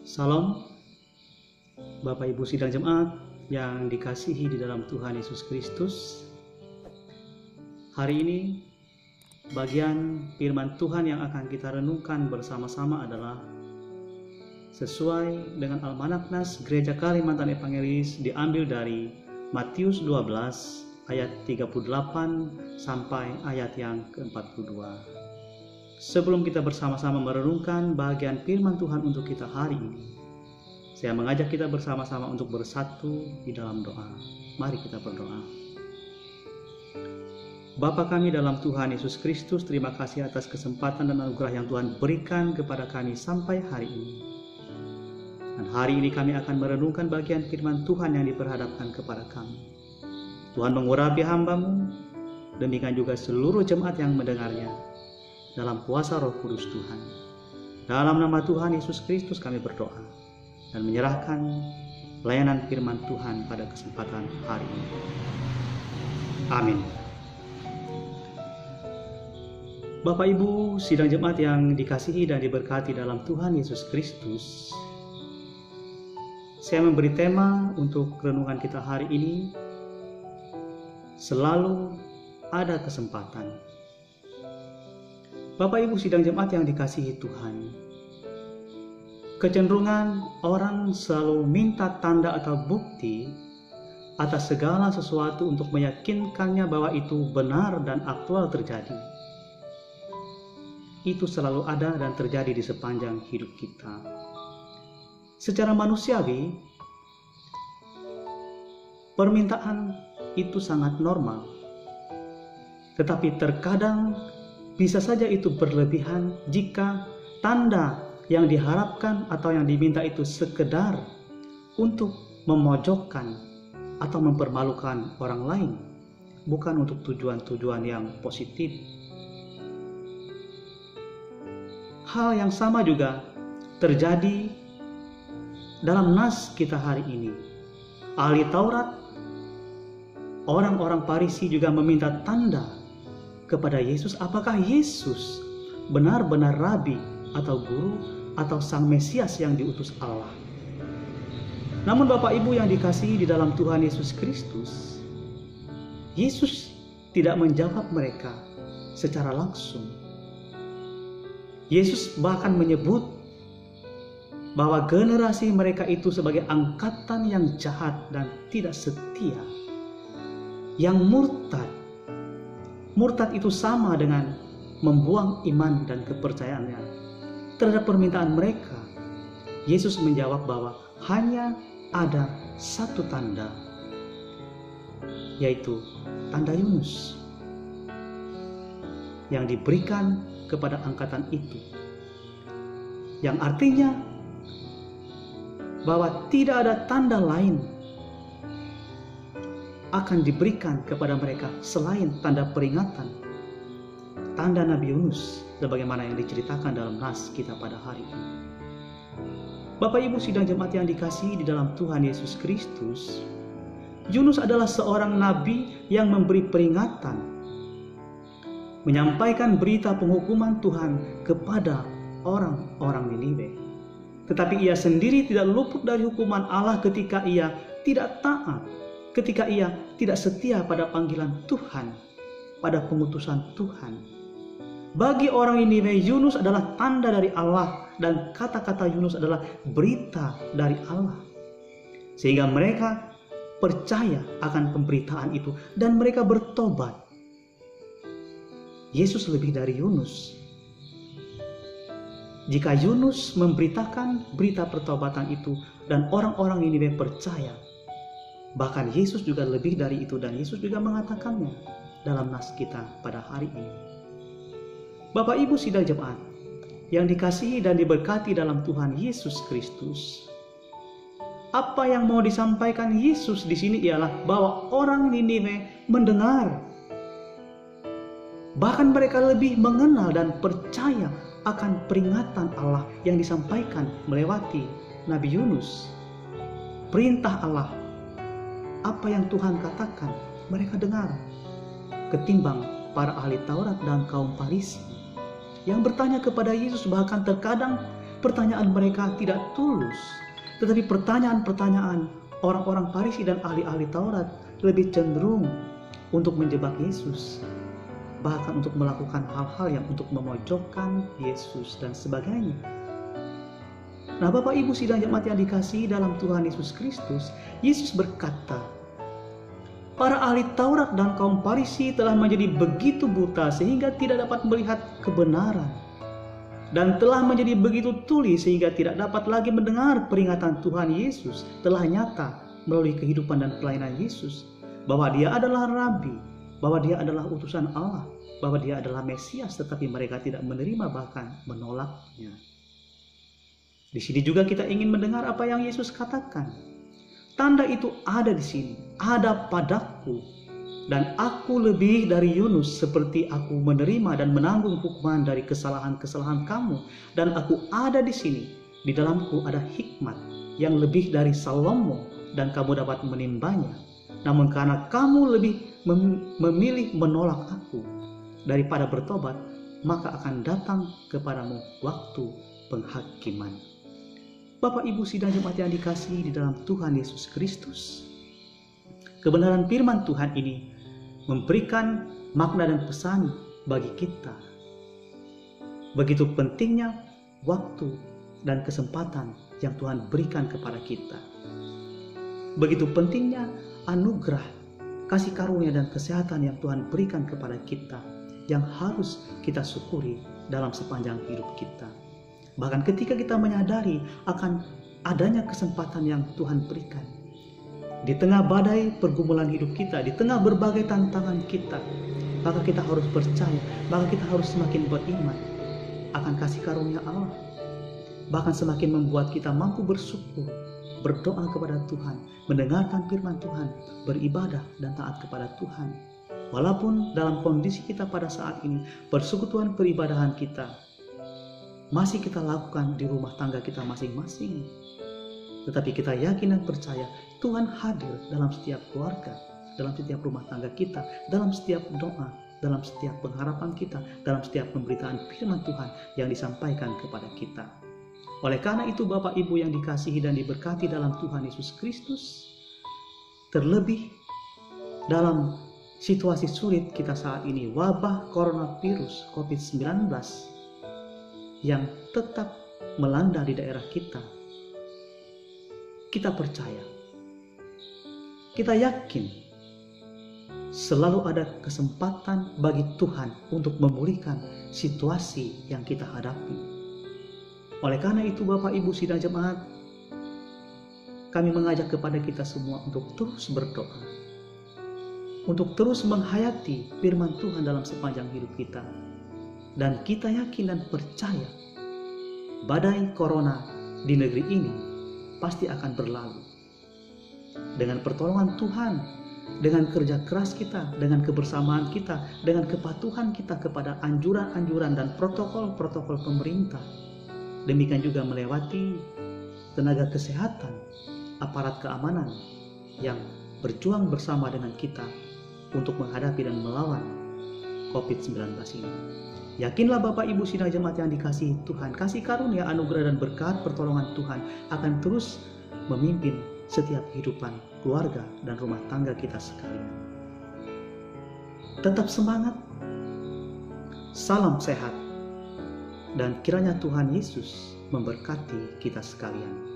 Salam Bapak Ibu sidang jemaat yang dikasihi di dalam Tuhan Yesus Kristus. Hari ini bagian firman Tuhan yang akan kita renungkan bersama-sama adalah sesuai dengan Almanak Nas Gereja Kalimantan Evangelis, diambil dari Matius 12 ayat 38 sampai ayat yang ke-42. Sebelum kita bersama-sama merenungkan bagian firman Tuhan untuk kita hari ini, saya mengajak kita bersama-sama untuk bersatu di dalam doa. Mari kita berdoa. Bapa kami dalam Tuhan Yesus Kristus, terima kasih atas kesempatan dan anugerah yang Tuhan berikan kepada kami sampai hari ini. Dan hari ini kami akan merenungkan bagian firman Tuhan yang diperhadapkan kepada kami. Tuhan mengurapi hamba-Mu, demikian juga seluruh jemaat yang mendengarnya, dalam kuasa Roh Kudus Tuhan. Dalam nama Tuhan Yesus Kristus kami berdoa dan menyerahkan pelayanan firman Tuhan pada kesempatan hari ini. Amin. Bapak Ibu sidang jemaat yang dikasihi dan diberkati dalam Tuhan Yesus Kristus, saya memberi tema untuk renungan kita hari ini, selalu ada kesempatan. Bapak Ibu sidang jemaat yang dikasihi Tuhan, kecenderungan orang selalu minta tanda atau bukti atas segala sesuatu untuk meyakinkannya bahwa itu benar dan aktual terjadi. Itu selalu ada dan terjadi di sepanjang hidup kita. Secara manusiawi, permintaan itu sangat normal. Tetapi terkadang bisa saja itu berlebihan jika tanda yang diharapkan atau yang diminta itu sekedar untuk memojokkan atau mempermalukan orang lain, bukan untuk tujuan-tujuan yang positif. Hal yang sama juga terjadi dalam nas kita hari ini. Ahli Taurat, orang-orang Farisi juga meminta tanda kepada Yesus, apakah Yesus benar-benar rabi atau guru atau sang Mesias yang diutus Allah. Namun Bapak Ibu yang dikasihi di dalam Tuhan Yesus Kristus, Yesus tidak menjawab mereka secara langsung. Yesus bahkan menyebut bahwa generasi mereka itu sebagai angkatan yang jahat dan tidak setia, yang murtad. Murtad itu sama dengan membuang iman dan kepercayaannya terhadap permintaan mereka. Yesus menjawab bahwa hanya ada satu tanda, yaitu tanda Yunus yang diberikan kepada angkatan itu, yang artinya bahwa tidak ada tanda lain akan diberikan kepada mereka selain tanda peringatan, tanda Nabi Yunus, sebagaimana yang diceritakan dalam nas kita pada hari ini. Bapak Ibu sidang jemaat yang dikasihi di dalam Tuhan Yesus Kristus, Yunus adalah seorang nabi yang memberi peringatan, menyampaikan berita penghukuman Tuhan kepada orang-orang Niniwe. Tetapi ia sendiri tidak luput dari hukuman Allah ketika ia tidak taat, ketika ia tidak setia pada panggilan Tuhan, pada pengutusan Tuhan. Bagi orang Niniwe, Yunus adalah tanda dari Allah, dan kata-kata Yunus adalah berita dari Allah. Sehingga mereka percaya akan pemberitaan itu dan mereka bertobat. Yesus lebih dari Yunus. Jika Yunus memberitakan berita pertobatan itu dan orang-orang Niniwe percaya, bahkan Yesus juga lebih dari itu, dan Yesus juga mengatakannya dalam nas kita pada hari ini. Bapak Ibu sidang jemaat yang dikasihi dan diberkati dalam Tuhan Yesus Kristus, apa yang mau disampaikan Yesus di sini ialah bahwa orang Niniwe mendengar, bahkan mereka lebih mengenal dan percaya akan peringatan Allah yang disampaikan melewati Nabi Yunus. Perintah Allah, apa yang Tuhan katakan, mereka dengar, ketimbang para ahli Taurat dan kaum Farisi yang bertanya kepada Yesus, bahkan terkadang Pertanyaan mereka tidak tulus, tetapi pertanyaan-pertanyaan orang-orang Farisi dan ahli-ahli Taurat lebih cenderung untuk menjebak Yesus, bahkan untuk melakukan hal-hal yang untuk memojokkan Yesus dan sebagainya. Nah, Bapak Ibu sidang jemaat yang dikasihi dalam Tuhan Yesus Kristus, Yesus berkata, para ahli Taurat dan kaum Farisi telah menjadi begitu buta sehingga tidak dapat melihat kebenaran, dan telah menjadi begitu tuli sehingga tidak dapat lagi mendengar peringatan Tuhan Yesus telah nyata melalui kehidupan dan pelayanan Yesus, bahwa dia adalah Rabi, bahwa dia adalah utusan Allah, bahwa dia adalah Mesias, tetapi mereka tidak menerima, bahkan menolaknya. Di sini juga kita ingin mendengar apa yang Yesus katakan. Tanda itu ada di sini, ada padaku, dan aku lebih dari Yunus, seperti aku menerima dan menanggung hukuman dari kesalahan-kesalahan kamu, dan aku ada di sini, di dalamku ada hikmat yang lebih dari Salomo, dan kamu dapat menimbanya. Namun karena kamu lebih memilih menolak aku daripada bertobat, maka akan datang kepadamu waktu penghakiman. Bapak Ibu sidang jemaat yang dikasihi di dalam Tuhan Yesus Kristus, kebenaran firman Tuhan ini memberikan makna dan pesan bagi kita. Begitu pentingnya waktu dan kesempatan yang Tuhan berikan kepada kita. Begitu pentingnya anugerah, kasih karunia dan kesehatan yang Tuhan berikan kepada kita, yang harus kita syukuri dalam sepanjang hidup kita. Bahkan ketika kita menyadari akan adanya kesempatan yang Tuhan berikan, di tengah badai pergumulan hidup kita, di tengah berbagai tantangan kita, maka kita harus percaya, maka kita harus semakin beriman akan kasih karunia Allah. Bahkan semakin membuat kita mampu bersyukur, berdoa kepada Tuhan, mendengarkan firman Tuhan, beribadah dan taat kepada Tuhan. Walaupun dalam kondisi kita pada saat ini, persekutuan peribadahan kita masih kita lakukan di rumah tangga kita masing-masing, tetapi kita yakin dan percaya Tuhan hadir dalam setiap keluarga, dalam setiap rumah tangga kita, dalam setiap doa, dalam setiap pengharapan kita, dalam setiap pemberitaan firman Tuhan yang disampaikan kepada kita. Oleh karena itu, Bapak Ibu yang dikasihi dan diberkati dalam Tuhan Yesus Kristus, terlebih dalam situasi sulit kita saat ini, wabah coronavirus COVID-19 yang tetap melanda di daerah kita, kita percaya, kita yakin selalu ada kesempatan bagi Tuhan untuk memulihkan situasi yang kita hadapi. Oleh karena itu, Bapak Ibu sidang jemaat, kami mengajak kepada kita semua untuk terus berdoa, untuk terus menghayati firman Tuhan dalam sepanjang hidup kita. Dan kita yakin dan percaya badai corona di negeri ini pasti akan berlalu. Dengan pertolongan Tuhan, dengan kerja keras kita, dengan kebersamaan kita, dengan kepatuhan kita kepada anjuran-anjuran dan protokol-protokol pemerintah. Demikian juga melewati tenaga kesehatan, aparat keamanan yang berjuang bersama dengan kita untuk menghadapi dan melawan COVID-19 ini. Yakinlah Bapak Ibu sidang jemaat yang dikasihi Tuhan, kasih karunia, anugerah dan berkat pertolongan Tuhan akan terus memimpin setiap kehidupan keluarga dan rumah tangga kita sekalian. Tetap semangat, salam sehat, dan kiranya Tuhan Yesus memberkati kita sekalian.